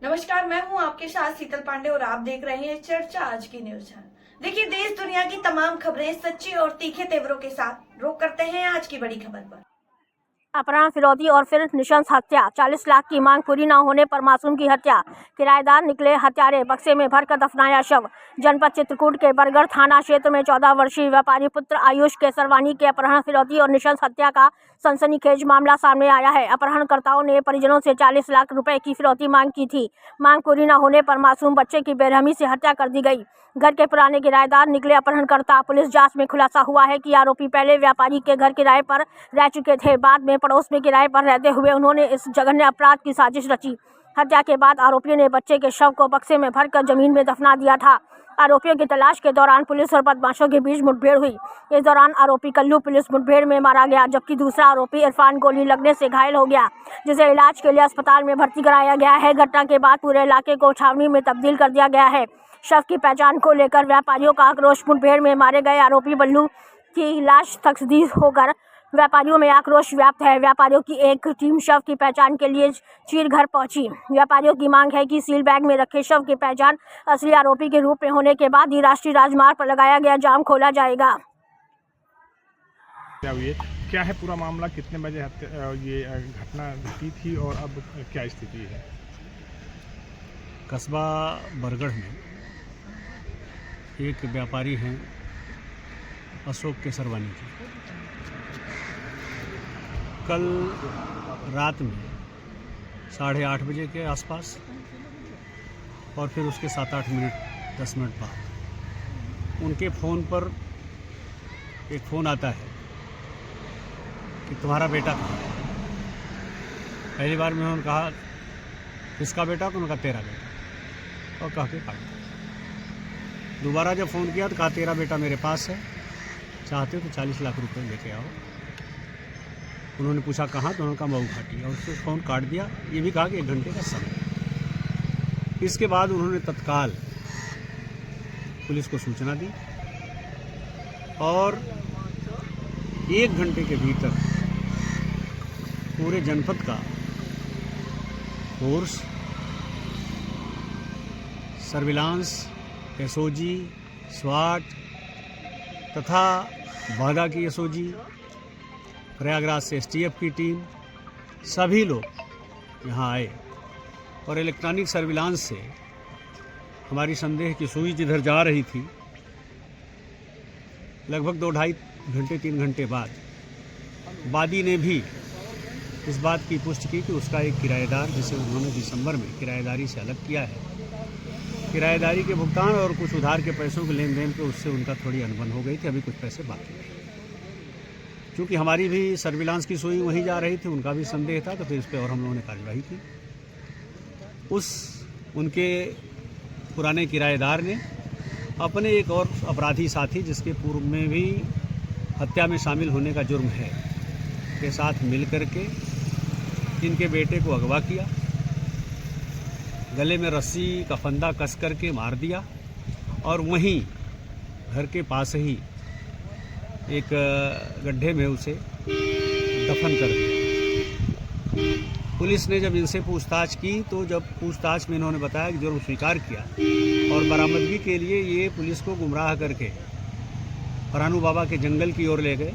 नमस्कार, मैं हूं आपके साथ शीतल पांडे और आप देख रहे हैं चर्चा आज की न्यूज चैनल। देखिए, देश दुनिया की तमाम खबरें सच्ची और तीखे तेवरों के साथ रुक करते हैं आज की बड़ी खबर पर। अपहरण, फिरौती और फिर नृशंस हत्या। 40 लाख की मांग पूरी न होने पर मासूम की हत्या। किराएदार निकले हत्यारे, बक्से में भरकर दफनाया शव। जनपद चित्रकूट के बरगढ़ थाना क्षेत्र में 14 वर्षीय व्यापारी पुत्र आयुष केसरवानी के अपहरण, फिरौती और नृशंस हत्या का सनसनीखेज मामला सामने आया है। अपहरणकर्ताओं ने परिजनों से 40 लाख रुपए की फिरौती मांग की थी। मांग पूरी न होने पर मासूम बच्चे की बेरहमी से हत्या कर दी गई। घर के पुराने किराएदार निकले अपहरणकर्ता। पुलिस जांच में खुलासा हुआ है कि आरोपी पहले व्यापारी के घर किराए पर रह चुके थे। बाद में पड़ोस में किराए पर रहते हुए उन्होंने इस जघन्य अपराध की साजिश रची। हत्या के बाद आरोपियों ने बच्चे के शव को बक्से में भरकर जमीन में दफना दिया था। आरोपियों की तलाश के दौरान पुलिस और बदमाशों के बीच मुठभेड़ हुई। इस दौरान आरोपी कल्लू पुलिस मुठभेड़ में मारा गया, जबकि दूसरा आरोपी इरफान गोली लगने से घायल हो गया, जिसे इलाज के लिए अस्पताल में भर्ती कराया गया है। घटना के बाद पूरे इलाके को छावनी में तब्दील कर दिया गया है। शव की पहचान को लेकर व्यापारियों का आक्रोश। मुठभेड़ में मारे गए आरोपी बल्लू की लाश तस्दीक होकर व्यापारियों में आक्रोश व्याप्त है। व्यापारियों की एक टीम शव की पहचान के लिए चीरघर पहुंची। व्यापारियों की मांग है कि सील बैग में रखे शव की पहचान असली आरोपी के रूप में होने के बाद ही राष्ट्रीय राजमार्ग पर लगाया गया जाम खोला जाएगा। क्या है पूरा मामला? कितने बजे ये घटना घटी थी और अब क्या स्थिति है? कस्बा बरगढ़ में एक व्यापारी हैं अशोक केसरवानी जी। कल रात में 8:30 बजे के आसपास और फिर उसके 7-8 मिनट 10 मिनट बाद उनके फ़ोन पर एक फ़ोन आता है कि तुम्हारा बेटा कहाँ है। पहली बार में उन्होंने कहा किसका बेटा, तो उन्होंने कहा तेरा बेटा, और कह के काट दिया। दोबारा जब फ़ोन किया तो कहा तेरा बेटा मेरे पास है, चाहते हो तो 40 लाख रुपए लेके आओ। उन्होंने पूछा कहाँ, तो उन्होंने कहा मऊ घाटी, और उससे फ़ोन काट दिया। ये भी कहा कि 1 घंटे का समय। इसके बाद उन्होंने तत्काल पुलिस को सूचना दी और 1 घंटे के भीतर पूरे जनपद का फोर्स, सर्विलांस, एसओजी, स्वाट तथा बाघा की एसओजी, प्रयागराज से एसटीएफ की टीम, सभी लोग यहाँ आए और इलेक्ट्रॉनिक सर्विलांस से हमारी संदेह की सुई जिधर जा रही थी, लगभग 2-2.5 घंटे 3 घंटे बाद वादी ने भी इस बात की पुष्टि की कि उसका एक किराएदार, जिसे उन्होंने दिसंबर में किराएदारी से अलग किया है, किराएदारी के भुगतान और कुछ उधार के पैसों के लेन देन पे उससे उनका थोड़ी अनबन हो गई थी। अभी कुछ पैसे बाकी थे। क्योंकि हमारी भी सर्विलांस की सुई वहीं जा रही थी, उनका भी संदेह था, तो फिर इस पर और हम लोगों ने कार्यवाही की। उनके पुराने किराएदार ने अपने एक और अपराधी साथी, जिसके पूर्व में भी हत्या में शामिल होने का जुर्म है, के साथ मिल करके इनके बेटे को अगवा किया, गले में रस्सी का फंदा कस करके मार दिया और वहीं घर के पास ही एक गड्ढे में उसे दफन कर दिया। पुलिस ने जब इनसे पूछताछ की, तो जब पूछताछ में इन्होंने बताया कि जुर्म स्वीकार किया और बरामदगी के लिए ये पुलिस को गुमराह करके परानू बाबा के जंगल की ओर ले गए।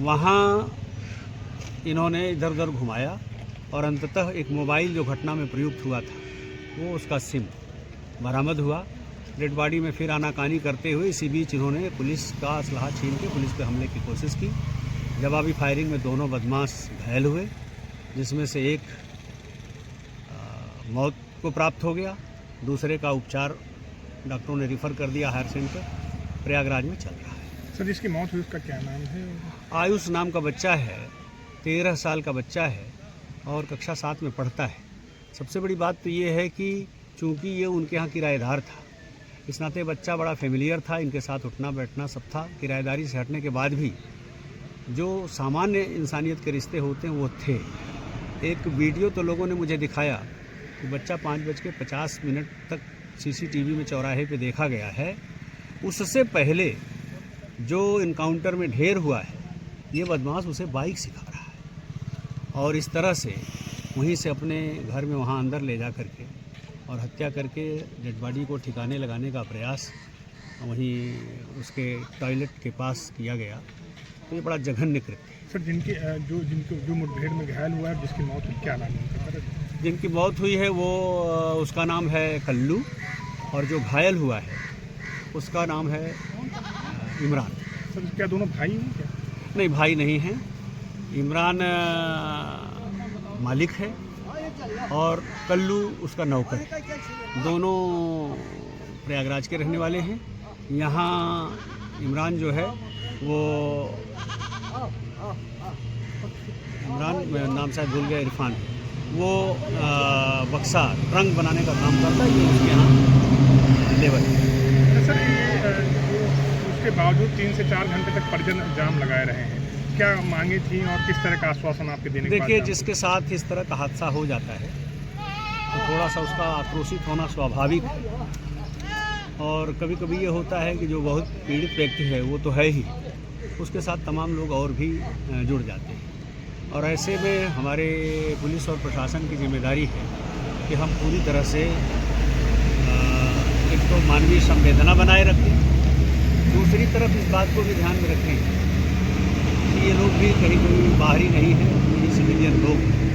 वहाँ इन्होंने इधर उधर घुमाया और अंततः एक मोबाइल जो घटना में प्रयुक्त हुआ था, वो उसका सिम बरामद हुआ। डेड बॉडी में फिर आनाकानी करते हुए इसी बीच इन्होंने पुलिस का असलहा छीन के पुलिस पे हमले की कोशिश की। जवाबी फायरिंग में दोनों बदमाश घायल हुए, जिसमें से एक मौत को प्राप्त हो गया, दूसरे का उपचार डॉक्टरों ने रिफ़र कर दिया हायर सेंटर प्रयागराज में चल रहा है। सर, जिसकी मौत हुई उसका क्या नाम है? आयुष नाम का बच्चा है, 13 साल का बच्चा है और कक्षा 7 में पढ़ता है। सबसे बड़ी बात तो ये है कि चूँकि ये उनके यहाँ किराएदार था, इस नाते बच्चा बड़ा फेमिलियर था, इनके साथ उठना बैठना सब था। किराएदारी से हटने के बाद भी जो सामान्य इंसानियत के रिश्ते होते हैं वो थे। एक वीडियो तो लोगों ने मुझे दिखाया कि बच्चा 5:50 तक सीसीटीवी में चौराहे पे देखा गया है। उससे पहले जो इनकाउंटर में ढेर हुआ है, ये बदमाश उसे बाइक सिखा रहा है और इस तरह से वहीं से अपने घर में वहाँ अंदर ले जा करके और हत्या करके डेड बॉडी को ठिकाने लगाने का प्रयास वहीं उसके टॉयलेट के पास किया गया। तो ये बड़ा जघन्य कृत्य है। सर जो मुठभेड़ में घायल हुआ है, जिसकी मौत हुई, क्या नाम है उनका सर? जिनकी मौत हुई है वो उसका नाम है कल्लू, और जो घायल हुआ है उसका नाम है इमरान। सर क्या दोनों भाई हैं क्या? नहीं, भाई नहीं हैं। इमरान मालिक है और कल्लू उसका नौकर है। दोनों प्रयागराज के रहने वाले हैं। यहाँ इमरान जो है वो इमरान नाम शायद भूल गया, इरफान, वो बक्सा ट्रंक बनाने का काम करता है, ये उसके यहाँ लेबर है। सर उसके बावजूद 3 से 4 घंटे तक परिजन जाम लगाए रहे हैं, क्या मांगे थी और किस तरह का आश्वासन आपके देने के बाद? देखिए, जिसके साथ इस तरह का हादसा हो जाता है तो थोड़ा सा उसका आक्रोशित होना स्वाभाविक है। और कभी कभी ये होता है कि जो बहुत पीड़ित व्यक्ति है वो तो है ही, उसके साथ तमाम लोग और भी जुड़ जाते हैं। और ऐसे में हमारे पुलिस और प्रशासन की जिम्मेदारी है कि हम पूरी तरह से एक तो मानवीय संवेदना बनाए रखें, दूसरी तरफ इस बात को भी ध्यान में रखें कि ये लोग भी कहीं कोई बाहरी नहीं है, ये सिविलियन लोग हैं।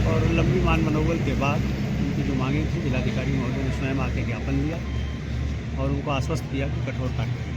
और लंबी मान मनोबल के बाद उनकी जो मांगें थी, जिलाधिकारी महोदय ने स्वयं आके ज्ञापन दिया और उनको आश्वस्त किया कि कठोर कार्रवाई